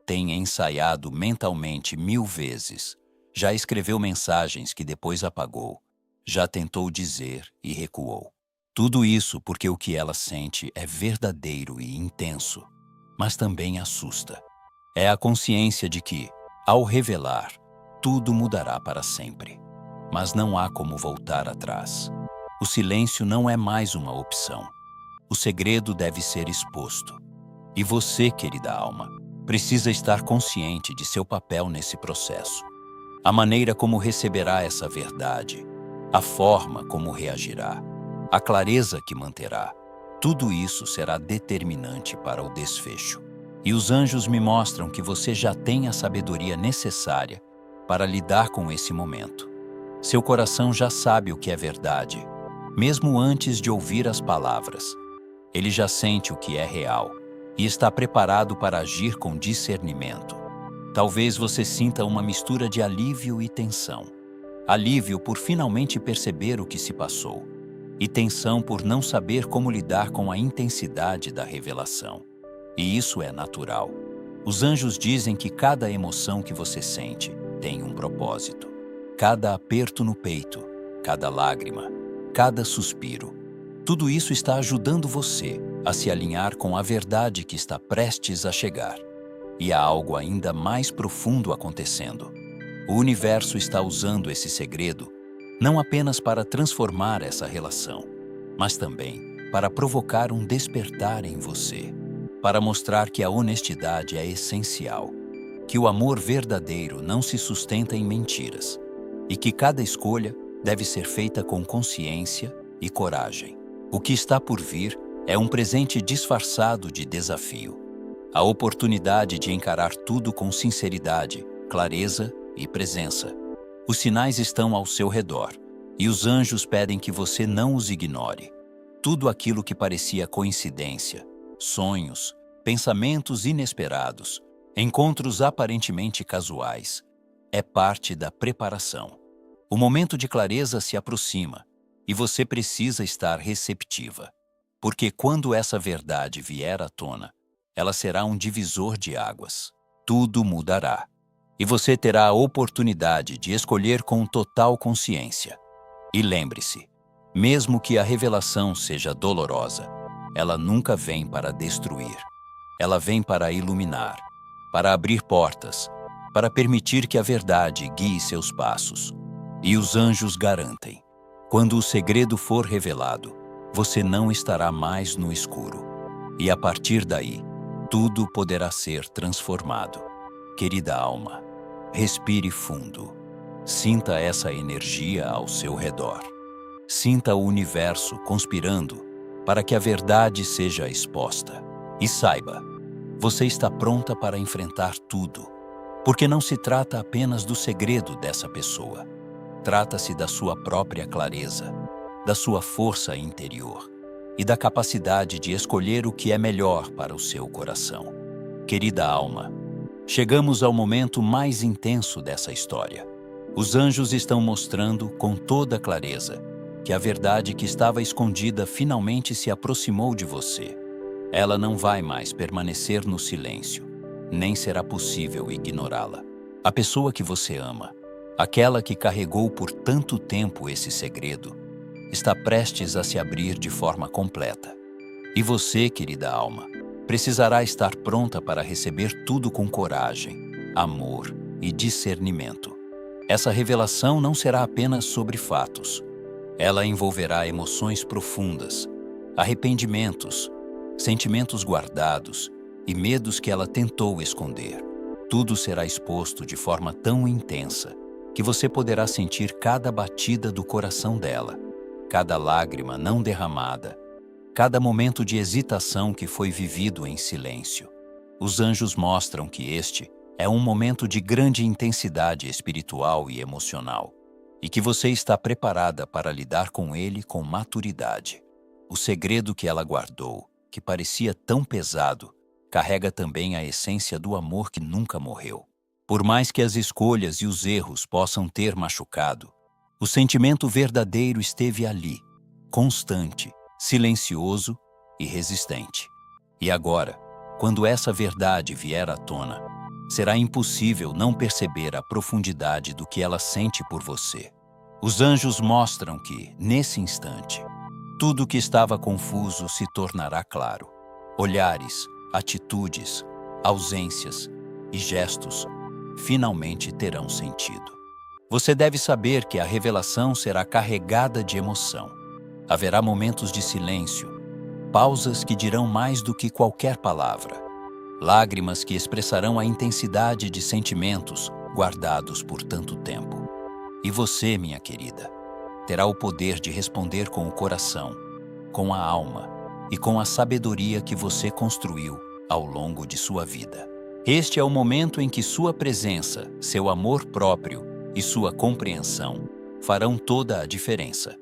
tem ensaiado mentalmente 1000 vezes, já escreveu mensagens que depois apagou, já tentou dizer e recuou. Tudo isso porque o que ela sente é verdadeiro e intenso, mas também assusta. É a consciência de que, ao revelar, tudo mudará para sempre. Mas não há como voltar atrás. O silêncio não é mais uma opção. O segredo deve ser exposto. E você, querida alma, precisa estar consciente de seu papel nesse processo. A maneira como receberá essa verdade, a forma como reagirá, a clareza que manterá, tudo isso será determinante para o desfecho. E os anjos me mostram que você já tem a sabedoria necessária para lidar com esse momento. Seu coração já sabe o que é verdade, mesmo antes de ouvir as palavras. Ele já sente o que é real e está preparado para agir com discernimento. Talvez você sinta uma mistura de alívio e tensão. Alívio por finalmente perceber o que se passou, e tensão por não saber como lidar com a intensidade da revelação. E isso é natural. Os anjos dizem que cada emoção que você sente tem um propósito. Cada aperto no peito, cada lágrima, cada suspiro. Tudo isso está ajudando você a se alinhar com a verdade que está prestes a chegar. E há algo ainda mais profundo acontecendo. O universo está usando esse segredo não apenas para transformar essa relação, mas também para provocar um despertar em você, para mostrar que a honestidade é essencial, que o amor verdadeiro não se sustenta em mentiras e que cada escolha deve ser feita com consciência e coragem. O que está por vir é um presente disfarçado de desafio, a oportunidade de encarar tudo com sinceridade, clareza e presença. Os sinais estão ao seu redor, e os anjos pedem que você não os ignore. Tudo aquilo que parecia coincidência, sonhos, pensamentos inesperados, encontros aparentemente casuais, é parte da preparação. O momento de clareza se aproxima, e você precisa estar receptiva. Porque quando essa verdade vier à tona, ela será um divisor de águas. Tudo mudará. E você terá a oportunidade de escolher com total consciência. E lembre-se, mesmo que a revelação seja dolorosa, ela nunca vem para destruir. Ela vem para iluminar, para abrir portas, para permitir que a verdade guie seus passos. E os anjos garantem, quando o segredo for revelado, você não estará mais no escuro. E a partir daí, tudo poderá ser transformado. Querida alma, respire fundo. Sinta essa energia ao seu redor. Sinta o universo conspirando, para que a verdade seja exposta. E saiba, você está pronta para enfrentar tudo, porque não se trata apenas do segredo dessa pessoa. Trata-se da sua própria clareza, da sua força interior e da capacidade de escolher o que é melhor para o seu coração. Querida alma, chegamos ao momento mais intenso dessa história. Os anjos estão mostrando com toda clareza que a verdade que estava escondida finalmente se aproximou de você. Ela não vai mais permanecer no silêncio, nem será possível ignorá-la. A pessoa que você ama, aquela que carregou por tanto tempo esse segredo, está prestes a se abrir de forma completa. E você, querida alma, precisará estar pronta para receber tudo com coragem, amor e discernimento. Essa revelação não será apenas sobre fatos. Ela envolverá emoções profundas, arrependimentos, sentimentos guardados e medos que ela tentou esconder. Tudo será exposto de forma tão intensa que você poderá sentir cada batida do coração dela, cada lágrima não derramada, cada momento de hesitação que foi vivido em silêncio. Os anjos mostram que este é um momento de grande intensidade espiritual e emocional, e que você está preparada para lidar com ele com maturidade. O segredo que ela guardou, que parecia tão pesado, carrega também a essência do amor que nunca morreu. Por mais que as escolhas e os erros possam ter machucado, o sentimento verdadeiro esteve ali, constante, silencioso e resistente. E agora, quando essa verdade vier à tona, será impossível não perceber a profundidade do que ela sente por você. Os anjos mostram que, nesse instante, tudo o que estava confuso se tornará claro. Olhares, atitudes, ausências e gestos finalmente terão sentido. Você deve saber que a revelação será carregada de emoção. Haverá momentos de silêncio, pausas que dirão mais do que qualquer palavra, lágrimas que expressarão a intensidade de sentimentos guardados por tanto tempo. E você, minha querida, terá o poder de responder com o coração, com a alma e com a sabedoria que você construiu ao longo de sua vida. Este é o momento em que sua presença, seu amor próprio e sua compreensão farão toda a diferença.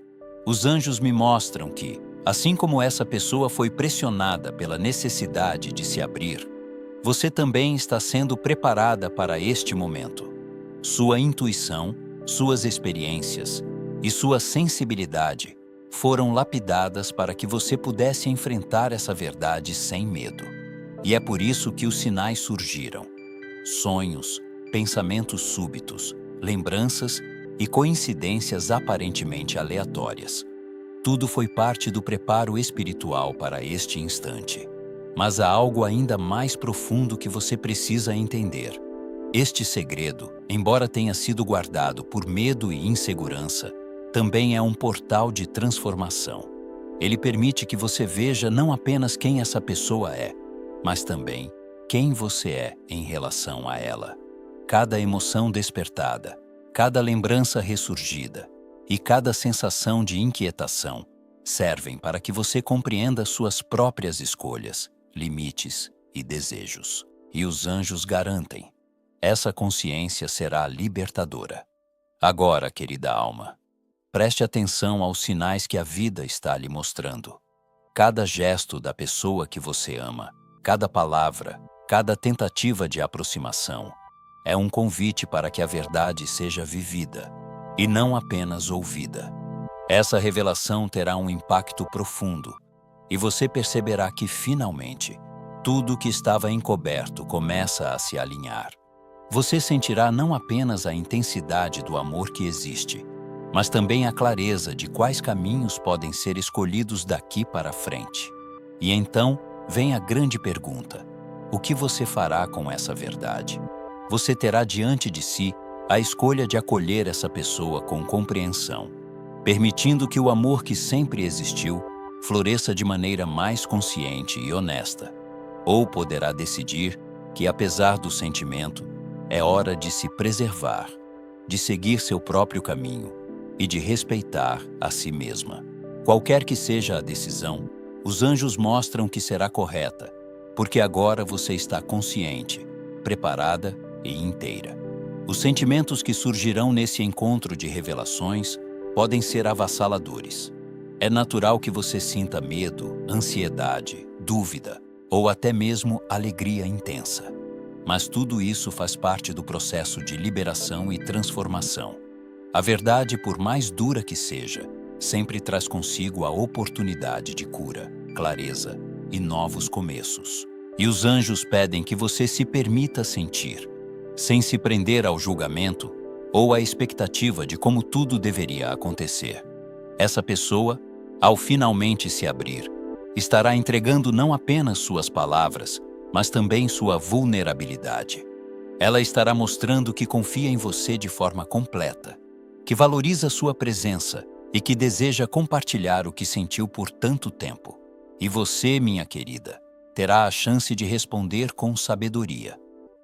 Os anjos me mostram que, assim como essa pessoa foi pressionada pela necessidade de se abrir, você também está sendo preparada para este momento. Sua intuição, suas experiências e sua sensibilidade foram lapidadas para que você pudesse enfrentar essa verdade sem medo. E é por isso que os sinais surgiram. Sonhos, pensamentos súbitos, lembranças e coincidências aparentemente aleatórias. Tudo foi parte do preparo espiritual para este instante. Mas há algo ainda mais profundo que você precisa entender. Este segredo, embora tenha sido guardado por medo e insegurança, também é um portal de transformação. Ele permite que você veja não apenas quem essa pessoa é, mas também quem você é em relação a ela. Cada emoção despertada, cada lembrança ressurgida e cada sensação de inquietação servem para que você compreenda suas próprias escolhas, limites e desejos. E os anjos garantem, essa consciência será libertadora. Agora, querida alma, preste atenção aos sinais que a vida está lhe mostrando. Cada gesto da pessoa que você ama, cada palavra, cada tentativa de aproximação, é um convite para que a verdade seja vivida e não apenas ouvida. Essa revelação terá um impacto profundo e você perceberá que, finalmente, tudo o que estava encoberto começa a se alinhar. Você sentirá não apenas a intensidade do amor que existe, mas também a clareza de quais caminhos podem ser escolhidos daqui para frente. E então vem a grande pergunta: o que você fará com essa verdade? Você terá diante de si a escolha de acolher essa pessoa com compreensão, permitindo que o amor que sempre existiu floresça de maneira mais consciente e honesta. Ou poderá decidir que, apesar do sentimento, é hora de se preservar, de seguir seu próprio caminho e de respeitar a si mesma. Qualquer que seja a decisão, Os anjos mostram que será correta, porque agora você está consciente, preparada e inteira. Os sentimentos que surgirão nesse encontro de revelações podem ser avassaladores. É natural que você sinta medo, ansiedade, dúvida ou até mesmo alegria intensa. Mas tudo isso faz parte do processo de liberação e transformação. A verdade, por mais dura que seja, sempre traz consigo a oportunidade de cura, clareza e novos começos. E os anjos pedem que você se permita sentir, sem se prender ao julgamento ou à expectativa de como tudo deveria acontecer. Essa pessoa, ao finalmente se abrir, estará entregando não apenas suas palavras, mas também sua vulnerabilidade. Ela estará mostrando que confia em você de forma completa, que valoriza sua presença e que deseja compartilhar o que sentiu por tanto tempo. E você, minha querida, terá a chance de responder com sabedoria,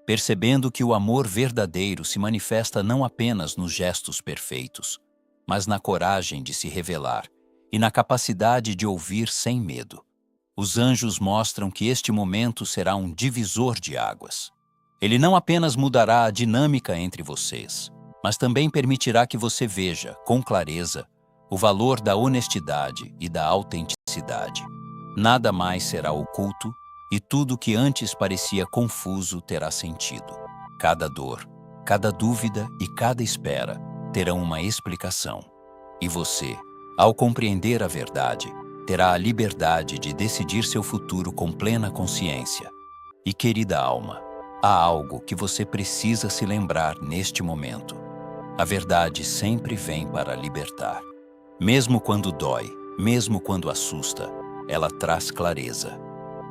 percebendo que o amor verdadeiro se manifesta não apenas nos gestos perfeitos, mas na coragem de se revelar e na capacidade de ouvir sem medo. Os anjos mostram que este momento será um divisor de águas. Ele não apenas mudará a dinâmica entre vocês, mas também permitirá que você veja, com clareza, o valor da honestidade e da autenticidade. Nada mais será oculto e tudo que antes parecia confuso terá sentido. Cada dor, cada dúvida e cada espera terão uma explicação. E você, ao compreender a verdade, terá a liberdade de decidir seu futuro com plena consciência. E, querida alma, há algo que você precisa se lembrar neste momento. A verdade sempre vem para libertar. Mesmo quando dói, mesmo quando assusta, ela traz clareza.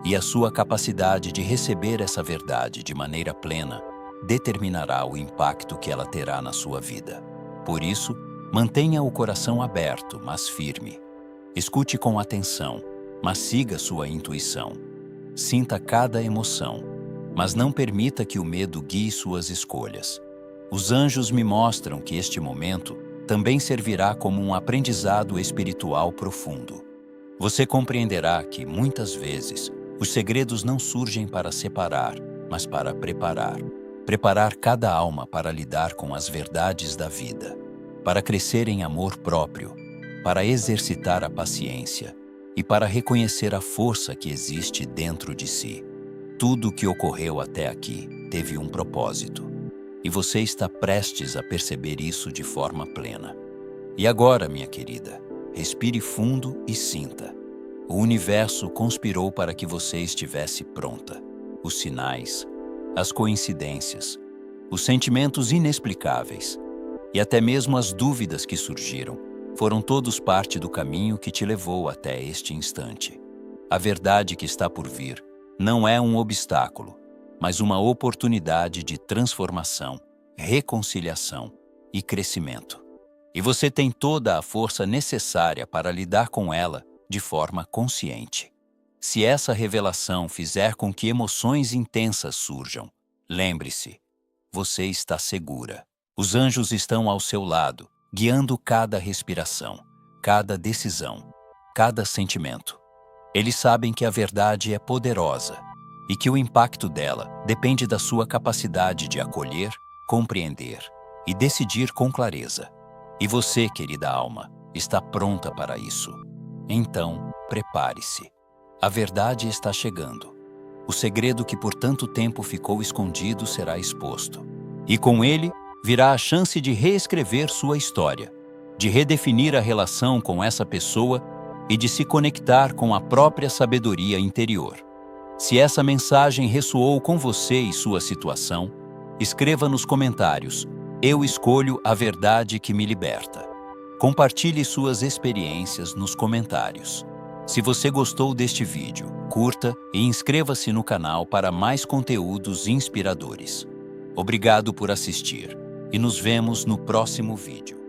E a sua capacidade de receber essa verdade de maneira plena determinará o impacto que ela terá na sua vida. Por isso, mantenha o coração aberto, mas firme. Escute com atenção, mas siga sua intuição. Sinta cada emoção, mas não permita que o medo guie suas escolhas. Os anjos me mostram que este momento também servirá como um aprendizado espiritual profundo. Você compreenderá que, muitas vezes, os segredos não surgem para separar, mas para preparar. Preparar cada alma para lidar com as verdades da vida, para crescer em amor próprio, para exercitar a paciência e para reconhecer a força que existe dentro de si. Tudo o que ocorreu até aqui teve um propósito, e você está prestes a perceber isso de forma plena. E agora, minha querida, respire fundo e sinta. O universo conspirou para que você estivesse pronta. Os sinais, as coincidências, os sentimentos inexplicáveis e até mesmo as dúvidas que surgiram foram todos parte do caminho que te levou até este instante. A verdade que está por vir não é um obstáculo, mas uma oportunidade de transformação, reconciliação e crescimento. E você tem toda a força necessária para lidar com ela de forma consciente. Se essa revelação fizer com que emoções intensas surjam, lembre-se, você está segura. Os anjos estão ao seu lado, guiando cada respiração, cada decisão, cada sentimento. Eles sabem que a verdade é poderosa e que o impacto dela depende da sua capacidade de acolher, compreender e decidir com clareza. E você, querida alma, está pronta para isso. Então, prepare-se. A verdade está chegando. O segredo que por tanto tempo ficou escondido será exposto. E com ele, virá a chance de reescrever sua história, de redefinir a relação com essa pessoa e de se conectar com a própria sabedoria interior. Se essa mensagem ressoou com você e sua situação, escreva nos comentários: "Eu escolho a verdade que me liberta". Compartilhe suas experiências nos comentários. Se você gostou deste vídeo, curta e inscreva-se no canal para mais conteúdos inspiradores. Obrigado por assistir e nos vemos no próximo vídeo.